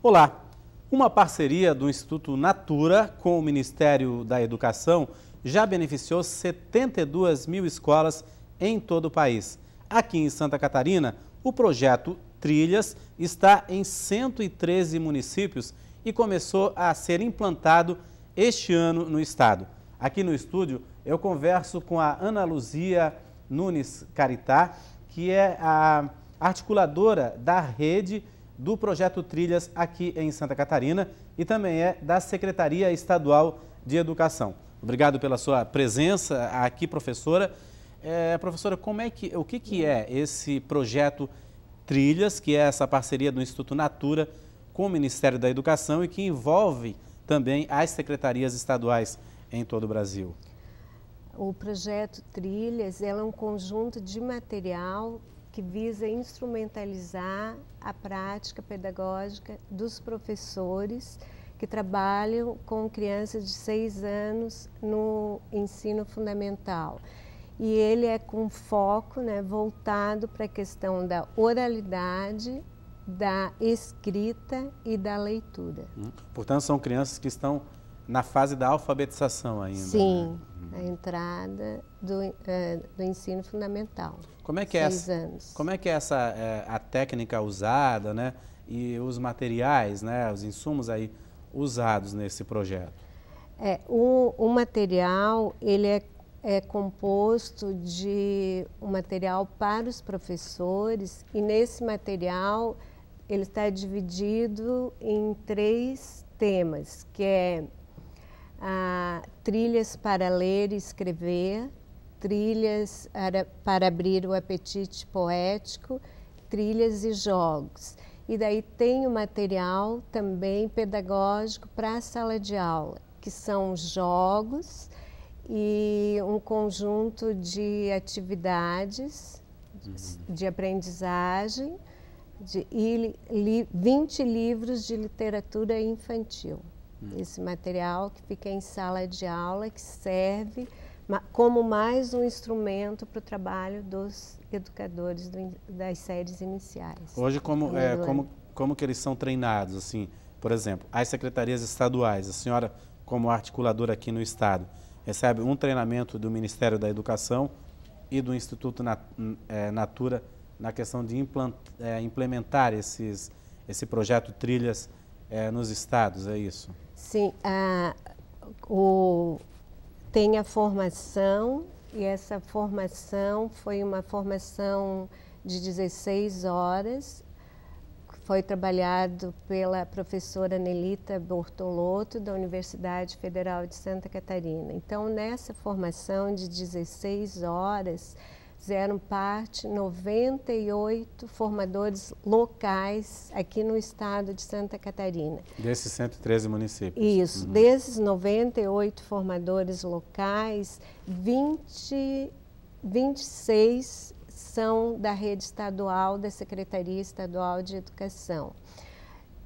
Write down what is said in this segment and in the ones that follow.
Olá! Uma parceria do Instituto Natura com o Ministério da Educação já beneficiou 72 mil escolas em todo o país. Aqui em Santa Catarina, o projeto Trilhas está em 113 municípios e começou a ser implantado este ano no estado. Aqui no estúdio, eu converso com a Ana Luzia Nunes Caritá, que é a articuladora da rede do projeto Trilhas aqui em Santa Catarina e também é da Secretaria Estadual de Educação. Obrigado pela sua presença aqui, professora. Professora, o que é esse projeto Trilhas, que é essa parceria do Instituto Natura com o Ministério da Educação e que envolve também as secretarias estaduais em todo o Brasil? O projeto Trilhas é um conjunto de material que visa instrumentalizar a prática pedagógica dos professores que trabalham com crianças de 6 anos no ensino fundamental. E ele é com foco, voltado para a questão da oralidade, da escrita e da leitura. Portanto, são crianças que estão na fase da alfabetização ainda. Sim, a entrada do ensino fundamental. Como é que é a técnica usada, e os materiais, os insumos aí usados nesse projeto? O material ele é composto de um material para os professores e nesse material ele está dividido em 3 temas, que é trilhas para ler e escrever, trilhas para abrir o apetite poético, trilhas e jogos. E daí tem o material também pedagógico para a sala de aula, que são jogos e um conjunto de atividades de aprendizagem e 20 livros de literatura infantil. Esse material que fica em sala de aula, que serve como mais um instrumento para o trabalho dos educadores das séries iniciais. Hoje, como que eles são treinados? Assim, por exemplo, as secretarias estaduais, a senhora, como articuladora aqui no estado, recebe um treinamento do Ministério da Educação e do Instituto Natura na questão de implementar esse projeto Trilhas nos estados, é isso? Sim, tem a formação e essa formação foi uma formação de 16 horas, foi trabalhado pela professora Nelita Bortolotto da Universidade Federal de Santa Catarina. Então, nessa formação de 16 horas, fizeram parte 98 formadores locais aqui no estado de Santa Catarina. Desses 113 municípios? Isso, desses 98 formadores locais, 26 são da rede estadual, da Secretaria Estadual de Educação,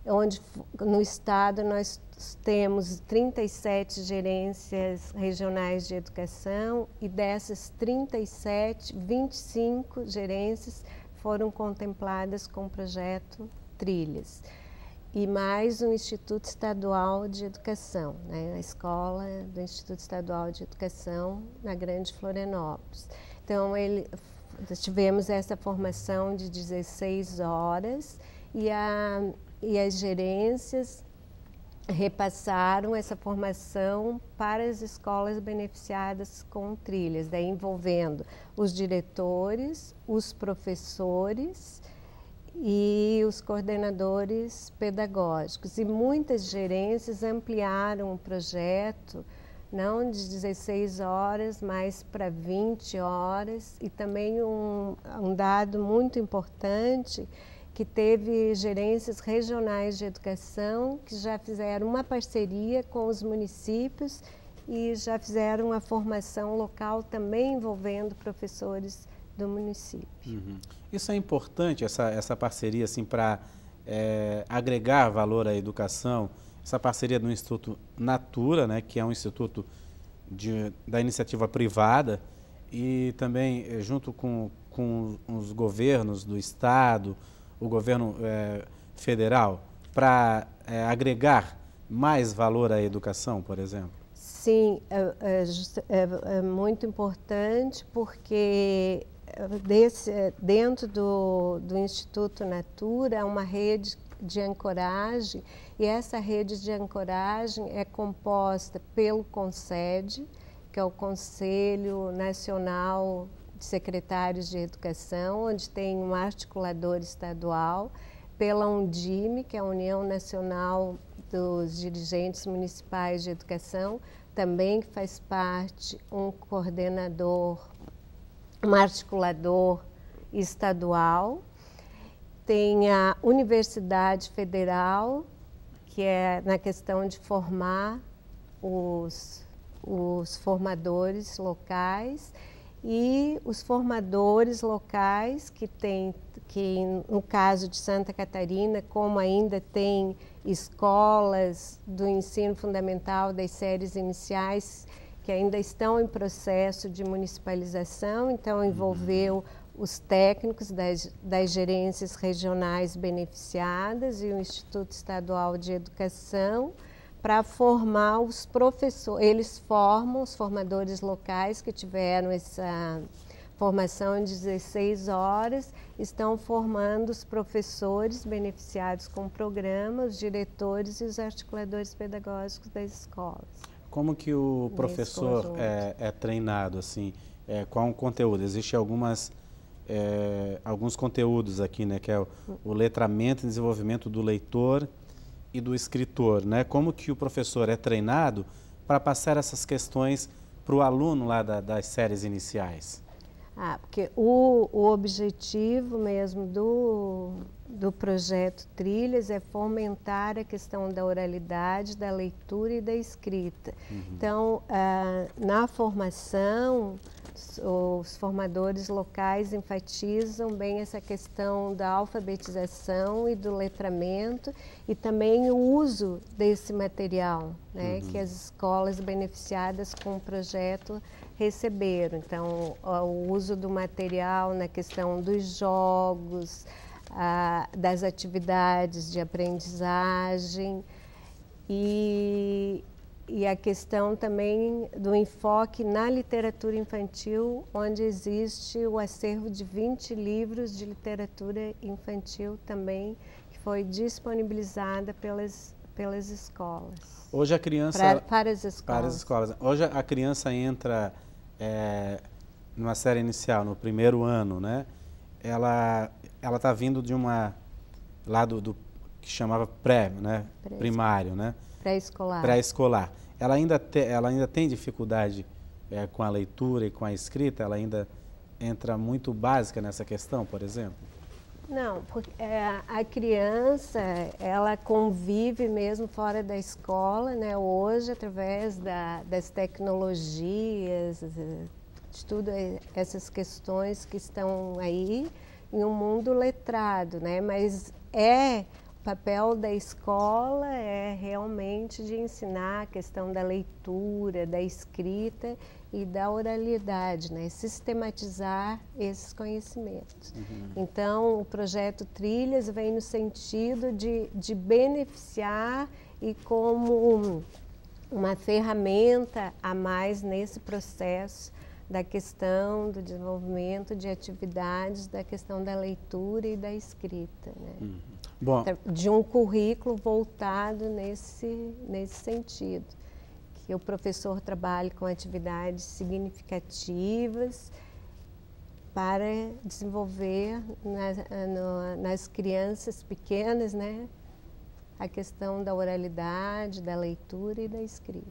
onde no estado nós temos 37 gerências regionais de educação e dessas 37, 25 gerências foram contempladas com o projeto Trilhas. E mais um Instituto Estadual de Educação, a escola do Instituto Estadual de Educação na Grande Florianópolis. Então, tivemos essa formação de 16 horas e as gerências repassaram essa formação para as escolas beneficiadas com trilhas, daí envolvendo os diretores, os professores e os coordenadores pedagógicos. E muitas gerências ampliaram o projeto, não de 16 horas, mas para 20 horas. E também um dado muito importante, que teve gerências regionais de educação que já fizeram uma parceria com os municípios e já fizeram a formação local também envolvendo professores do município. Isso é importante, essa parceria assim, para agregar valor à educação, essa parceria do Instituto Natura, que é um instituto da iniciativa privada, e também junto com os governos do estado, o governo federal, para agregar mais valor à educação, por exemplo? Sim, é muito importante porque dentro do Instituto Natura há uma rede de ancoragem, e essa rede de ancoragem é composta pelo CONSED, que é o Conselho Nacional de Secretários de Educação, onde tem um articulador estadual, pela Undime, que é a União Nacional dos Dirigentes Municipais de Educação, também faz parte um coordenador, um articulador estadual. Tem a Universidade Federal, que é na questão de formar os formadores locais, e os formadores locais que no caso de Santa Catarina, como ainda tem escolas do ensino fundamental das séries iniciais que ainda estão em processo de municipalização, então envolveu os técnicos das gerências regionais beneficiadas e o Instituto Estadual de Educação para formar os professores. Eles formam os formadores locais que tiveram essa formação em 16 horas, estão formando os professores beneficiados com o programa, os diretores e os articuladores pedagógicos das escolas. Como que o professor é treinado, assim? Qual o conteúdo? Existem alguns conteúdos aqui, né? Que é o letramento e desenvolvimento do leitor e do escritor, né? Como que o professor é treinado para passar essas questões para o aluno lá das séries iniciais? Porque o objetivo mesmo do projeto Trilhas é fomentar a questão da oralidade, da leitura e da escrita. Então, na formação, os formadores locais enfatizam bem essa questão da alfabetização e do letramento e também o uso desse material, né, que as escolas beneficiadas com o projeto receberam. Então, o uso do material na questão dos jogos, das atividades de aprendizagem e a questão também do enfoque na literatura infantil, onde existe o acervo de 20 livros de literatura infantil também, que foi disponibilizada pelas escolas. Hoje a criança... Para as escolas. Para as escolas. Hoje a criança entra numa série inicial, no primeiro ano, né? Ela está vindo de lá do que chamava né? Primário, né? Pré-escolar. Pré-escolar. Ela ainda tem dificuldade com a leitura e com a escrita? Ela ainda entra muito básica nessa questão, por exemplo? Não, porque a criança, ela convive mesmo fora da escola, né? Hoje, através das tecnologias, de tudo essas questões que estão aí, em um mundo letrado, né? Mas o papel da escola é realmente de ensinar a questão da leitura, da escrita e da oralidade, né? Sistematizar esses conhecimentos. Então, o projeto Trilhas vem no sentido de beneficiar e como uma ferramenta a mais nesse processo da questão do desenvolvimento de atividades, da questão da leitura e da escrita, né? Bom, de um currículo voltado nesse sentido, que o professor trabalhe com atividades significativas para desenvolver nas crianças pequenas, né, a questão da oralidade, da leitura e da escrita.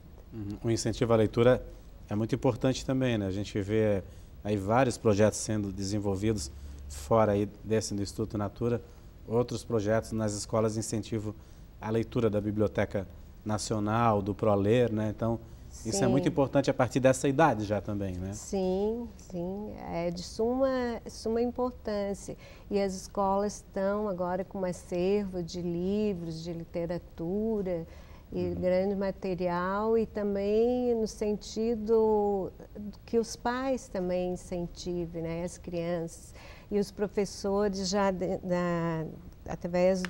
O incentivo à leitura é muito importante também, né? A gente vê aí vários projetos sendo desenvolvidos fora aí do Instituto Natura, outros projetos nas escolas de incentivo à leitura da Biblioteca Nacional, do ProLer, né? Então, sim, isso é muito importante a partir dessa idade já também, né? Sim, sim, é de suma importância. E as escolas estão agora com um acervo de livros, de literatura e grande material, e também no sentido que os pais também incentivem, né, as crianças. E os professores já através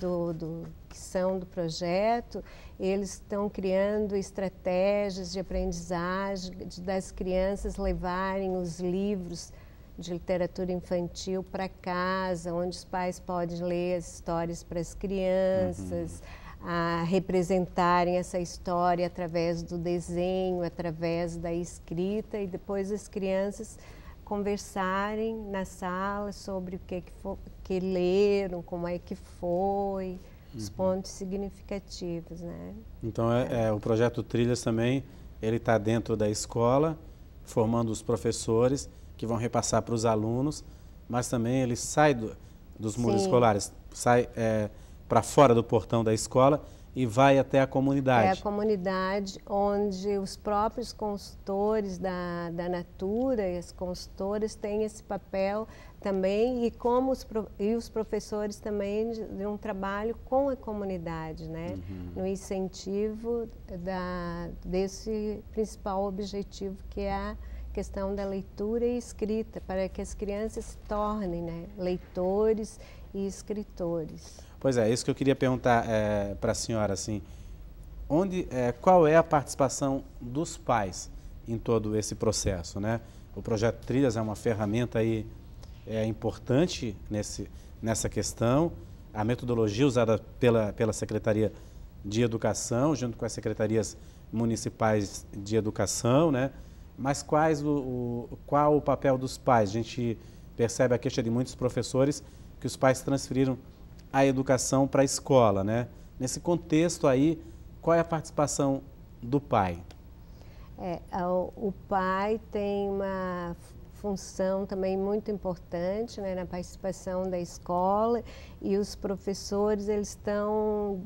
que são do projeto, eles estão criando estratégias de aprendizagem, das crianças levarem os livros de literatura infantil para casa, onde os pais podem ler as histórias para as crianças, a representarem essa história através do desenho, através da escrita, e depois as crianças conversarem na sala sobre o que leram, como é que foi, os pontos significativos, né? Então, o projeto Trilhas também, ele está dentro da escola, formando os professores, que vão repassar para os alunos, mas também ele sai dos muros escolares, sai para fora do portão da escola e vai até a comunidade. É a comunidade onde os próprios consultores da Natura e as consultoras têm esse papel também, e como os professores também de um trabalho com a comunidade, né? No incentivo desse principal objetivo, que é a questão da leitura e escrita, para que as crianças se tornem, né, leitores e escritores. Pois é, isso que eu queria perguntar para a senhora, assim, qual é a participação dos pais em todo esse processo, né? O projeto Trilhas é uma ferramenta aí importante nessa questão. A metodologia usada pela Secretaria de Educação, junto com as secretarias municipais de educação, né? Mas qual o papel dos pais? A gente percebe a queixa de muitos professores que os pais transferiram a educação para a escola, né? Nesse contexto aí, qual é a participação do pai? O pai tem uma função também muito importante, né, na participação da escola, e os professores, eles estão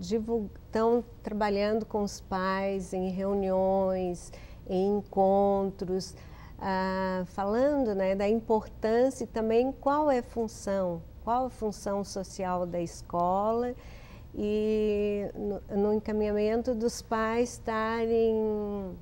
trabalhando com os pais em reuniões, em encontros, falando, né, da importância e também qual a função social da escola, e no encaminhamento dos pais estarem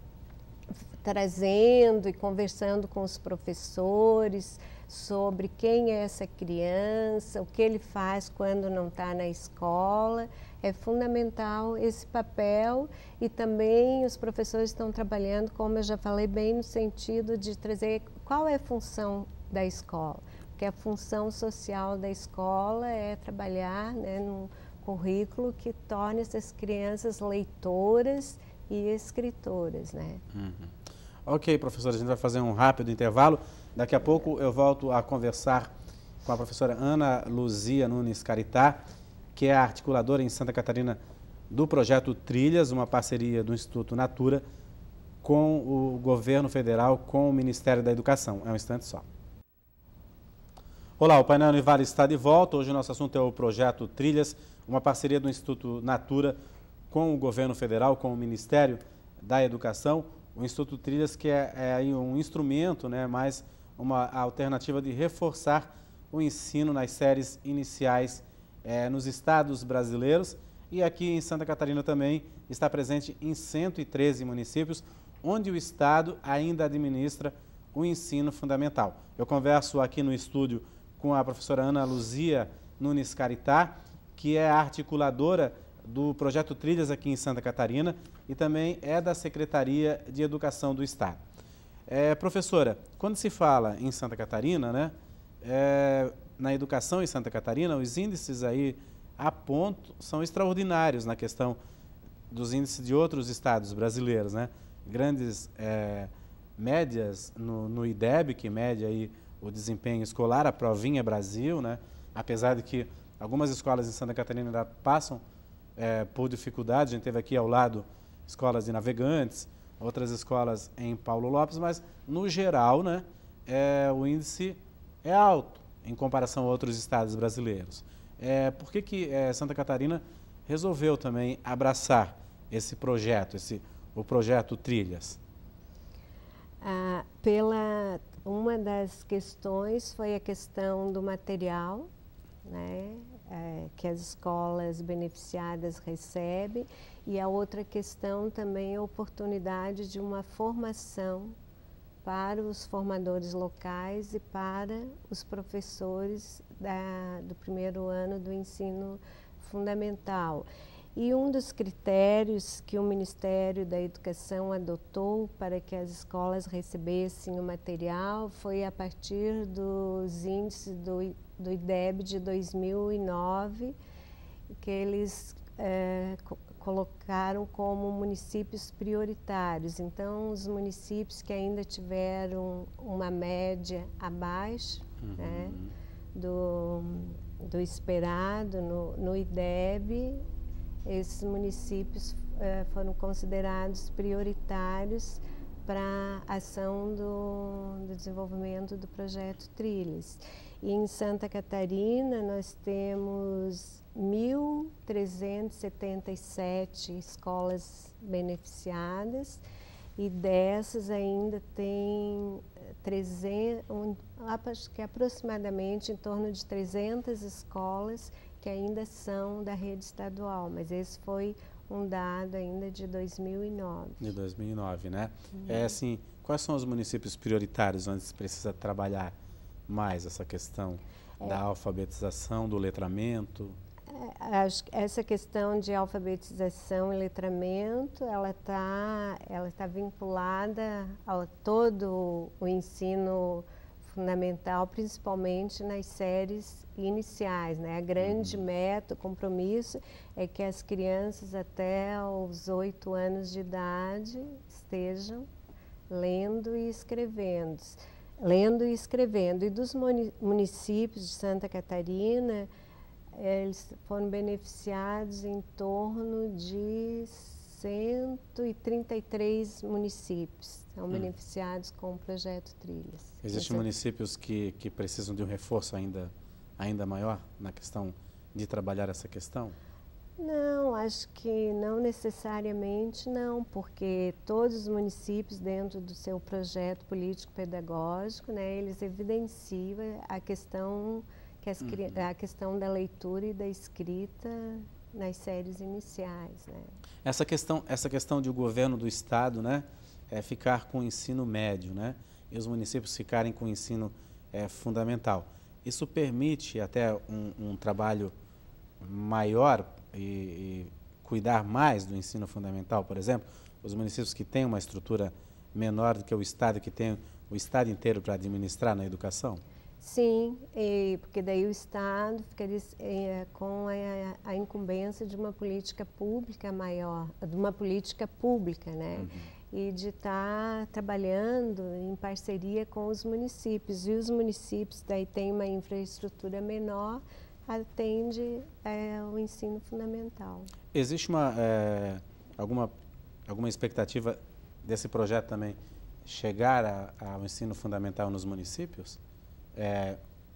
trazendo e conversando com os professores sobre quem é essa criança, o que ele faz quando não está na escola. É fundamental esse papel, e também os professores estão trabalhando, como eu já falei, bem no sentido de trazer qual é a função da escola, porque a função social da escola é trabalhar, né, num currículo que torne essas crianças leitoras e escritoras, né? Ok, professora, a gente vai fazer um rápido intervalo. Daqui a pouco eu volto a conversar com a professora Ana Luzia Nunes Caritá, que é a articuladora em Santa Catarina do projeto Trilhas, uma parceria do Instituto Natura com o governo federal, com o Ministério da Educação. É um instante só. Olá, o Painel Univale está de volta. Hoje o nosso assunto é o projeto Trilhas, uma parceria do Instituto Natura com o governo federal, com o Ministério da Educação. O Instituto Trilhas, que é um instrumento, né, mais uma alternativa de reforçar o ensino nas séries iniciais nos estados brasileiros, e aqui em Santa Catarina também está presente em 113 municípios, onde o estado ainda administra o ensino fundamental. Eu converso aqui no estúdio com a professora Ana Luzia Nunes Caritá, que é a articuladora do projeto Trilhas aqui em Santa Catarina e também é da Secretaria de Educação do Estado. Professora, quando se fala em Santa Catarina, né, na educação em Santa Catarina, os índices aí a ponto são extraordinários na questão dos índices de outros estados brasileiros, né? Grandes médias no IDEB, que mede aí o desempenho escolar, a Provinha Brasil, né? Apesar de que algumas escolas em Santa Catarina ainda passam por dificuldade, a gente teve aqui ao lado escolas de Navegantes, outras escolas em Paulo Lopes, mas no geral, né, o índice é alto em comparação a outros estados brasileiros. Por que Santa Catarina resolveu também abraçar esse projeto, o projeto Trilhas? Uma das questões foi a questão do material, né, que as escolas beneficiadas recebem, e a outra questão também é a oportunidade de uma formação para os formadores locais e para os professores do primeiro ano do ensino fundamental. E um dos critérios que o Ministério da Educação adotou para que as escolas recebessem o material foi a partir dos índices do IDEB de 2009, que eles colocaram como municípios prioritários. Então, os municípios que ainda tiveram uma média abaixo, né, do esperado no IDEB, esses municípios foram considerados prioritários para a ação do desenvolvimento do projeto Trilhas. E em Santa Catarina nós temos 1.377 escolas beneficiadas, e dessas ainda tem acho que aproximadamente em torno de 300 escolas que ainda são da rede estadual, mas esse foi um dado ainda de 2009. De 2009, né? Assim, quais são os municípios prioritários onde se precisa trabalhar mais essa questão da alfabetização, do letramento? Acho que essa questão de alfabetização e letramento, ela tá vinculada a todo o ensino fundamental, principalmente nas séries iniciais, né? A grande meta, o compromisso é que as crianças até os 8 anos de idade estejam lendo e escrevendo. E dos municípios de Santa Catarina, eles foram beneficiados em torno de 133 municípios, são beneficiados com o projeto Trilhas. Existem municípios que precisam de um reforço ainda maior na questão de trabalhar essa questão? Não, acho que não necessariamente não, porque todos os municípios, dentro do seu projeto político-pedagógico, né, eles evidenciam a questão a questão da leitura e da escrita nas séries iniciais, né? Essa questão de o governo do estado, né, ficar com o ensino médio, né, e os municípios ficarem com o ensino fundamental. Isso permite até um trabalho maior e cuidar mais do ensino fundamental, por exemplo, os municípios que têm uma estrutura menor do que o estado, que tem o estado inteiro para administrar na educação? Sim, porque daí o Estado ficaria com a incumbência de uma política pública maior, de uma política pública, né? E de estar trabalhando em parceria com os municípios. E os municípios daí têm uma infraestrutura menor, atende o ensino fundamental. Existe alguma expectativa desse projeto também chegar ao ensino fundamental nos municípios?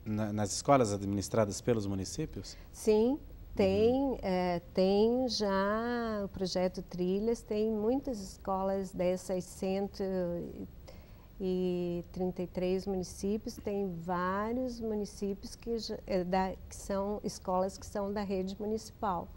Nas escolas administradas pelos municípios? Sim, tem já o projeto Trilhas, tem muitas escolas dessas 133 municípios, tem vários municípios que são escolas que são da rede municipal.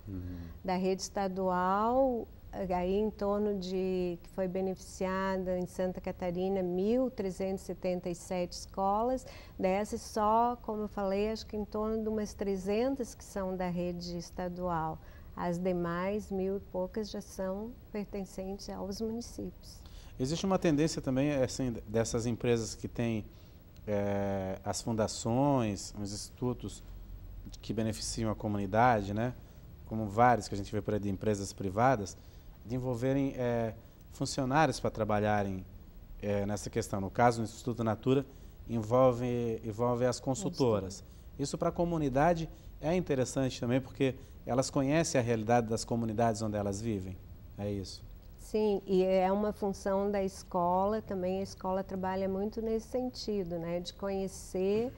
Da rede estadual, aí em torno que foi beneficiada em Santa Catarina 1.377 escolas, dessas só, como eu falei, acho que em torno de umas 300 que são da rede estadual. As demais, 1.000 e poucas, já são pertencentes aos municípios. Existe uma tendência também assim, dessas empresas que têm as fundações, os institutos que beneficiam a comunidade, né? Como vários que a gente vê por aí de empresas privadas, de envolverem funcionários para trabalharem nessa questão. No caso, o Instituto Natura envolve as consultoras. Isso para a comunidade é interessante também, porque elas conhecem a realidade das comunidades onde elas vivem. É isso. Sim, e é uma função da escola também. A escola trabalha muito nesse sentido, né, de conhecer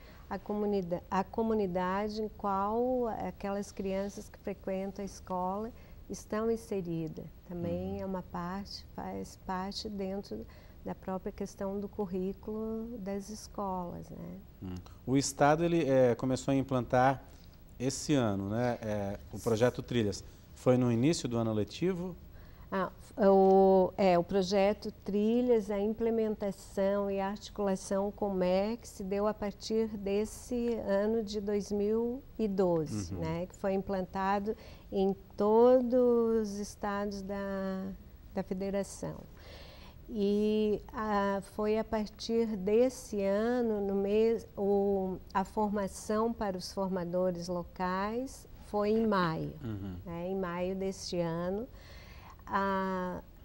a comunidade em qual aquelas crianças que frequentam a escola estão inseridas. Também é uma parte, faz parte dentro da própria questão do currículo das escolas, né? O Estado ele começou a implantar esse ano, né, o projeto Trilhas. Foi no início do ano letivo? O projeto Trilhas, a implementação e a articulação com o MEC se deu a partir desse ano de 2012, né, que foi implantado em todos os estados da federação. E foi a partir desse ano, a formação para os formadores locais foi em maio, né, em maio deste ano.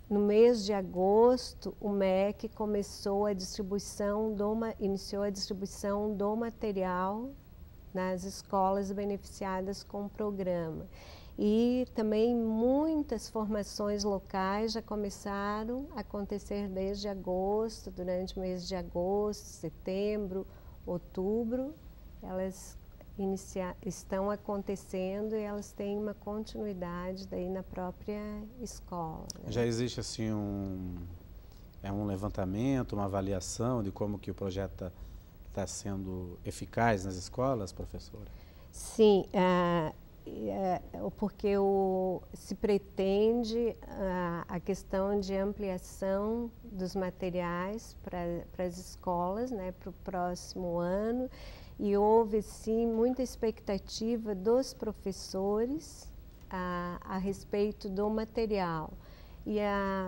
No mês de agosto, o MEC iniciou a distribuição do material nas escolas beneficiadas com o programa. E também muitas formações locais já começaram a acontecer desde agosto, durante o mês de agosto, setembro, outubro. Elas estão acontecendo e elas têm uma continuidade daí na própria escola, né? Já existe assim um levantamento, uma avaliação de como que o projeto está sendo eficaz nas escolas, professora? Sim, porque se pretende a questão de ampliação dos materiais para as escolas, né, para o próximo ano. E houve, sim, muita expectativa dos professores a respeito do material. E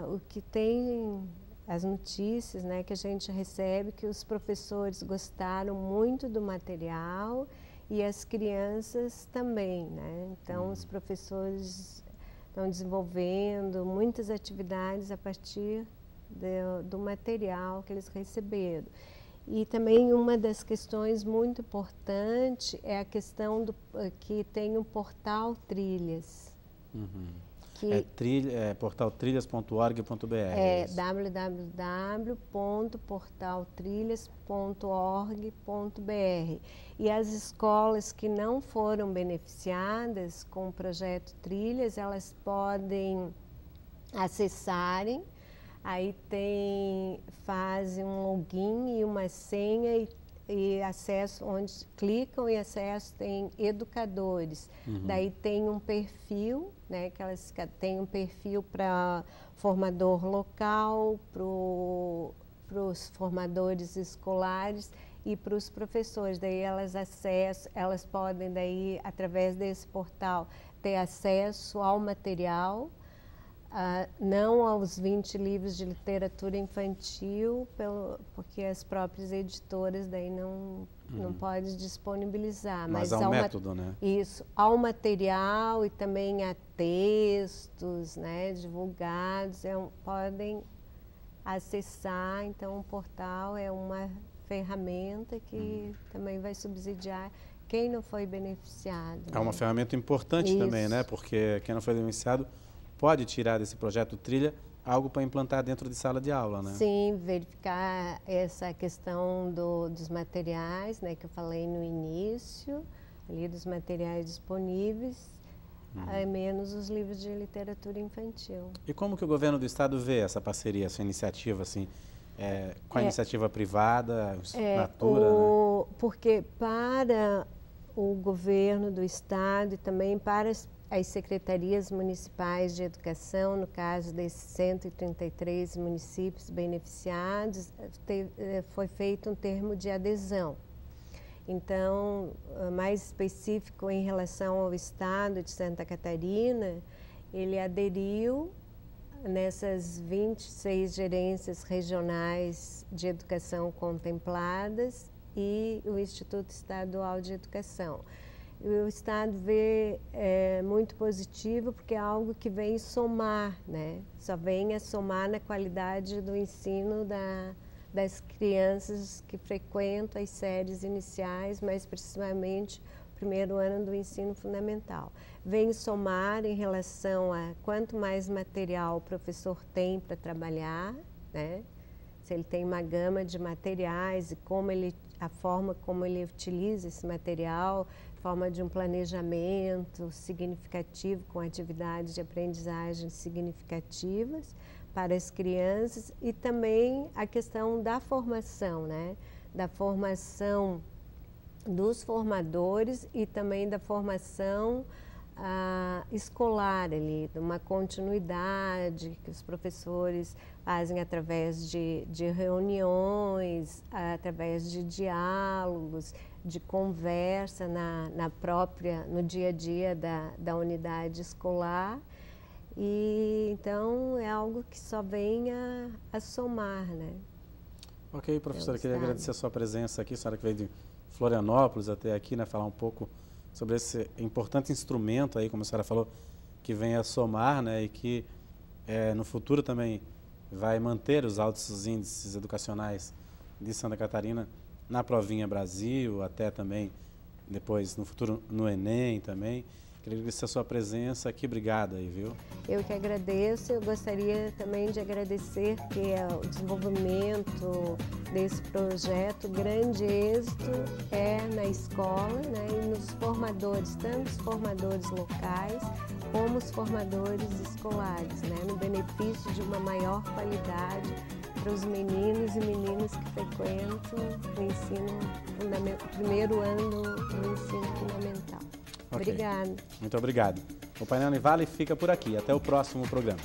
o que tem, as notícias, né, que a gente recebe, que os professores gostaram muito do material e as crianças também, né? Então, os professores estão desenvolvendo muitas atividades a partir do material que eles receberam. E também uma das questões muito importantes é a questão que tem o portal Trilhas. Portaltrilhas.org.br. É www.portaltrilhas.org.br. E as escolas que não foram beneficiadas com o projeto Trilhas, elas podem acessarem. Aí fazem um login e uma senha e acesso, onde clicam e acesso, tem educadores. Daí tem um perfil, né, que elas têm um perfil para formador local, para os formadores escolares e para os professores. Daí elas podem, daí, através desse portal, ter acesso ao material. Não aos 20 livros de literatura infantil, porque as próprias editoras daí não podem disponibilizar. Mas ao método, né? Isso, ao material e também a textos, né, divulgados, podem acessar. Então, o portal é uma ferramenta que também vai subsidiar quem não foi beneficiado. É uma ferramenta importante também, né? Porque quem não foi beneficiado pode tirar desse projeto Trilha algo para implantar dentro de sala de aula, né? Sim, verificar essa questão dos materiais, né, que eu falei no início, ali dos materiais disponíveis, menos os livros de literatura infantil. E como que o governo do estado vê essa parceria, essa iniciativa, assim, com a iniciativa privada, Natura, né? Porque para o governo do estado e também para as secretarias municipais de educação, no caso desses 133 municípios beneficiados, foi feito um termo de adesão. Então, mais específico em relação ao estado de Santa Catarina, ele aderiu nessas 26 gerências regionais de educação contempladas e o Instituto Estadual de Educação. O Estado vê muito positivo, porque é algo que vem somar, né? Só vem a somar na qualidade do ensino das crianças que frequentam as séries iniciais, mais precisamente o primeiro ano do ensino fundamental. Vem somar em relação a quanto mais material o professor tem para trabalhar, né? Se ele tem uma gama de materiais e a forma como ele utiliza esse material, forma de um planejamento significativo com atividades de aprendizagem significativas para as crianças, e também a questão da formação, né? Da formação dos formadores e também da formação escolar ali, uma continuidade que os professores fazem através de reuniões, através de diálogos, de conversa no dia a dia da unidade escolar. E então é algo que só vem a somar, né? Ok, professora, queria agradecer a sua presença aqui, a senhora que veio de Florianópolis até aqui, né, falar um pouco sobre esse importante instrumento aí, como a senhora falou, que vem a somar, né, e que no futuro também vai manter os altos índices educacionais de Santa Catarina na Provinha Brasil, até também depois no futuro no Enem também. Queria agradecer a sua presença aqui, obrigado aí, viu? Eu que agradeço, eu gostaria também de agradecer que o desenvolvimento desse projeto, grande êxito é na escola, né, e nos formadores, tanto os formadores locais como os formadores escolares, né, no benefício de uma maior qualidade para os meninos e meninas que frequentam o ensino fundamental, o primeiro ano do ensino fundamental. Okay. Obrigada. Muito obrigado. O Painel Univale fica por aqui. Até o próximo programa.